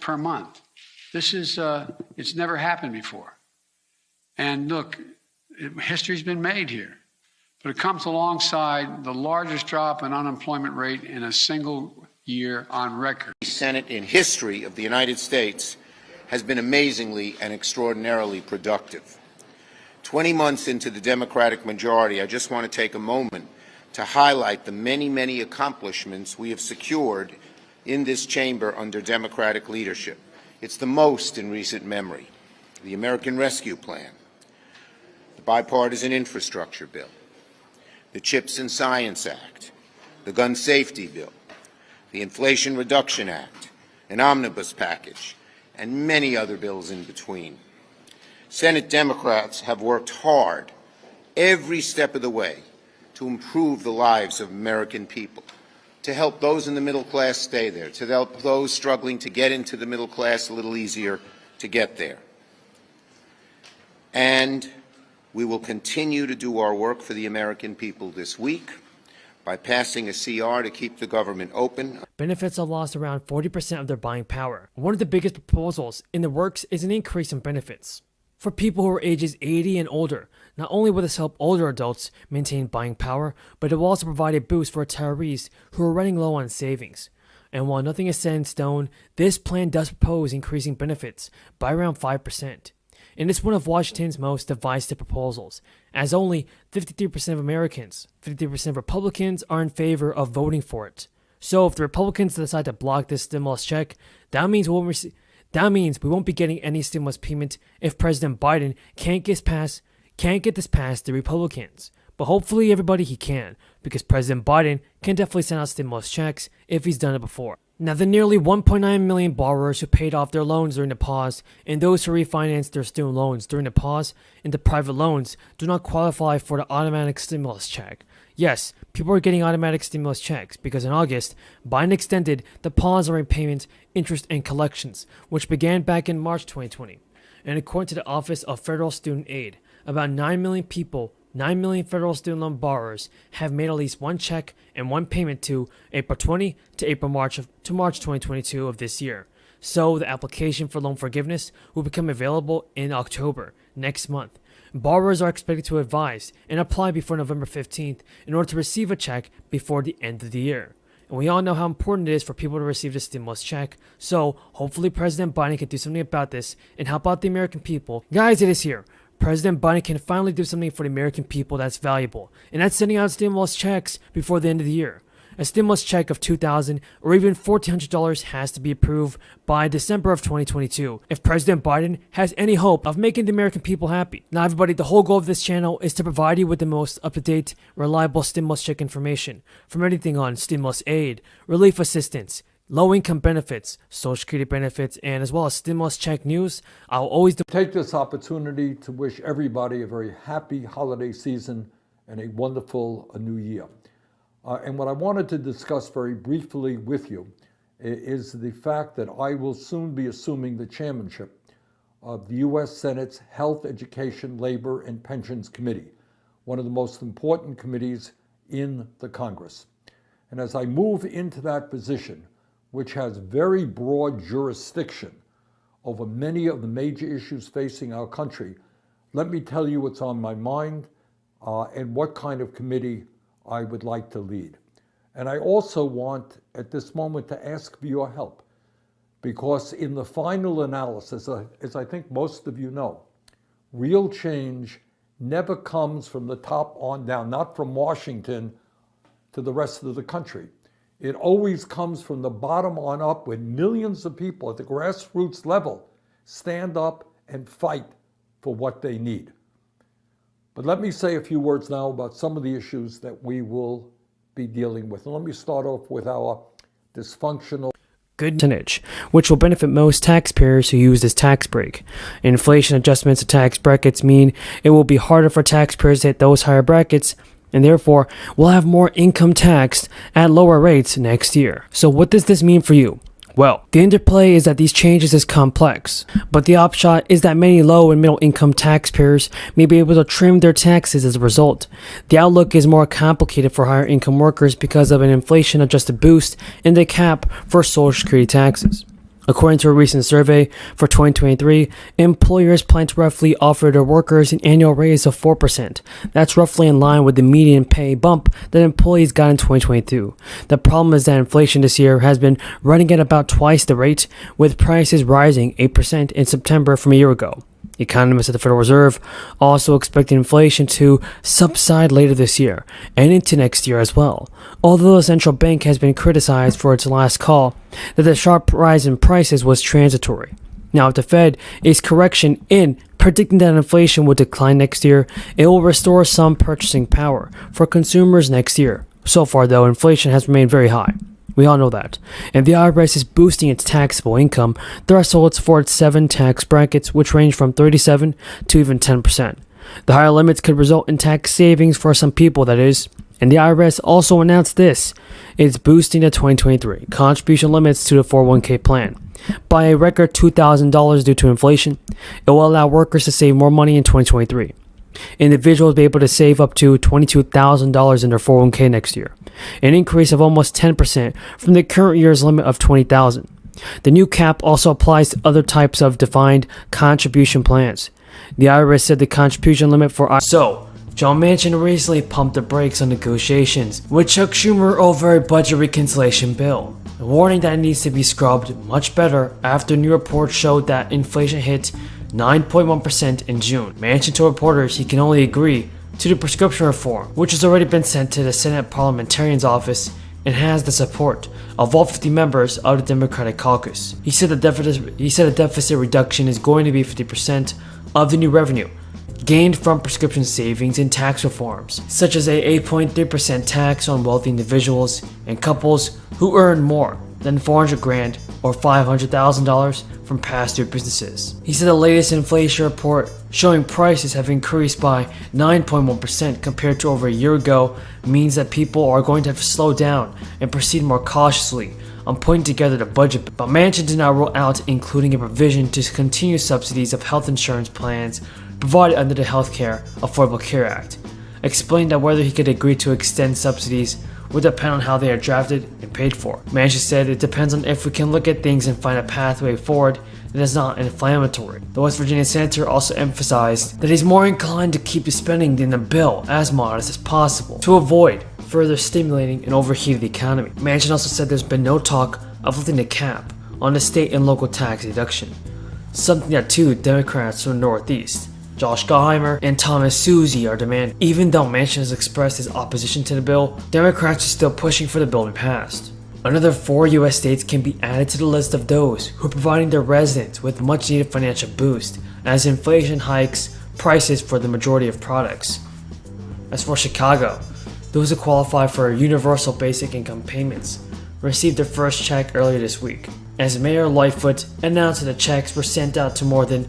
per month. This is, it's never happened before. And look, history's been made here, but it comes alongside the largest drop in unemployment rate in a single year on record. The Senate in history of the United States has been amazingly and extraordinarily productive. 20 months into the Democratic majority, I just want to take a moment to highlight the many, many accomplishments we have secured in this chamber under Democratic leadership. It's the most in recent memory. The American Rescue Plan, the Bipartisan Infrastructure Bill, the CHIPS and Science Act, the Gun Safety Bill, the Inflation Reduction Act, an omnibus package, and many other bills in between. Senate Democrats have worked hard every step of the way to improve the lives of American people, to help those in the middle class stay there, to help those struggling to get into the middle class a little easier to get there. And we will continue to do our work for the American people this week by passing a CR to keep the government open. Benefits have lost around 40% of their buying power. One of the biggest proposals in the works is an increase in benefits for people who are ages 80 and older. Not only will this help older adults maintain buying power, but it will also provide a boost for retirees who are running low on savings. And while nothing is set in stone, this plan does propose increasing benefits by around 5%. And it's one of Washington's most divisive proposals, as only 53% of Americans, 53% of Republicans are in favor of voting for it. So if the Republicans decide to block this stimulus check, that means we won't be getting any stimulus payment if President Biden can't get this past the Republicans. But hopefully everybody he can, because President Biden can definitely send out stimulus checks if he's done it before. Now, the nearly 1.9 million borrowers who paid off their loans during the pause and those who refinanced their student loans during the pause into private loans do not qualify for the automatic stimulus check. Yes, people are getting automatic stimulus checks because in August, Biden extended the pause on repayment, interest, and collections, which began back in March 2020. And according to the Office of Federal Student Aid, about 9 million federal student loan borrowers have made at least one check and one payment to April 20 to March 2022 of this year. So the application for loan forgiveness will become available in October, next month. Borrowers are expected to advise and apply before November 15th in order to receive a check before the end of the year. And we all know how important it is for people to receive the stimulus check, so hopefully President Biden can do something about this and help out the American people. Guys, it is here. President Biden can finally do something for the American people that's valuable, and that's sending out stimulus checks before the end of the year. A stimulus check of $2,000 or even $1,400 has to be approved by December of 2022 if President Biden has any hope of making the American people happy. Now everybody, the whole goal of this channel is to provide you with the most up-to-date, reliable stimulus check information from anything on stimulus aid, relief assistance, low-income benefits, Social Security benefits, and as well as stimulus check news. I'll always take this opportunity to wish everybody a very happy holiday season and a wonderful new year. And what I wanted to discuss very briefly with you is the fact that I will soon be assuming the chairmanship of the U.S. Senate's Health, Education, Labor, and Pensions Committee, one of the most important committees in the Congress. And as I move into that position, which has very broad jurisdiction over many of the major issues facing our country, let me tell you what's on my mind and what kind of committee I would like to lead. And I also want at this moment to ask for your help, because in the final analysis, as I think most of you know, real change never comes from the top on down, not from Washington to the rest of the country. It always comes from the bottom on up, when millions of people at the grassroots level stand up and fight for what they need. But let me say a few words now about some of the issues that we will be dealing with. And let me start off with our dysfunctional good percentage, which will benefit most taxpayers who use this tax break. Inflation adjustments to tax brackets mean it will be harder for taxpayers to hit those higher brackets, and therefore we'll have more income taxed at lower rates next year. So what does this mean for you? Well, the interplay is that these changes is complex, but the upshot is that many low and middle income taxpayers may be able to trim their taxes as a result. The outlook is more complicated for higher income workers because of an inflation adjusted boost in the cap for Social Security taxes. According to a recent survey for 2023, employers plan to roughly offer their workers an annual raise of 4%. That's roughly in line with the median pay bump that employees got in 2022. The problem is that inflation this year has been running at about twice the rate, with prices rising 8% in September from a year ago. Economists at the Federal Reserve also expect inflation to subside later this year and into next year as well, although the central bank has been criticized for its last call that the sharp rise in prices was transitory. Now, if the Fed is correction in predicting that inflation will decline next year, it will restore some purchasing power for consumers next year. So far, though, inflation has remained very high. We all know that. And the IRS is boosting its taxable income thresholds for its 7 tax brackets, which range from 37 to even 10%. The higher limits could result in tax savings for some people, that is. And the IRS also announced this. It's boosting the 2023 contribution limits to the 401k plan by a record $2,000 due to inflation. It will allow workers to save more money in 2023. Individuals will be able to save up to $22,000 in their 401k next year, an increase of almost 10% from the current year's limit of $20,000. The new cap also applies to other types of defined contribution plans. The IRS said the contribution limit for John Manchin recently pumped the brakes on negotiations with Chuck Schumer over a budget reconciliation bill, warning that it needs to be scrubbed much better after new reports showed that inflation hit 9.1% in June. Manchin told reporters he can only agree to the prescription reform, which has already been sent to the Senate Parliamentarian's office and has the support of all 50 members of the Democratic caucus. He said the deficit reduction is going to be 50% of the new revenue gained from prescription savings and tax reforms, such as a 8.3% tax on wealthy individuals and couples who earn more than $400,000 or $500,000 from past due businesses. He said the latest inflation report showing prices have increased by 9.1% compared to over a year ago means that people are going to have to slow down and proceed more cautiously on putting together the budget. But Manchin did not rule out including a provision to continue subsidies of health insurance plans provided under the Healthcare Affordable Care Act, explained that whether he could agree to extend subsidies would depend on how they are drafted and paid for. Manchin said it depends on if we can look at things and find a pathway forward that is not inflammatory. The West Virginia senator also emphasized that he's more inclined to keep the spending in the bill as modest as possible to avoid further stimulating an overheated economy. Manchin also said there's been no talk of lifting the cap on the state and local tax deduction, something that two Democrats from the Northeast, Josh Gottheimer and Thomas Suzy, are demanding. Even though Manchin has expressed his opposition to the bill, Democrats are still pushing for the bill to be passed. Another 4 U.S. states can be added to the list of those who are providing their residents with much needed financial boost as inflation hikes prices for the majority of products. As for Chicago, those who qualify for universal basic income payments received their first check earlier this week, as Mayor Lightfoot announced that the checks were sent out to more than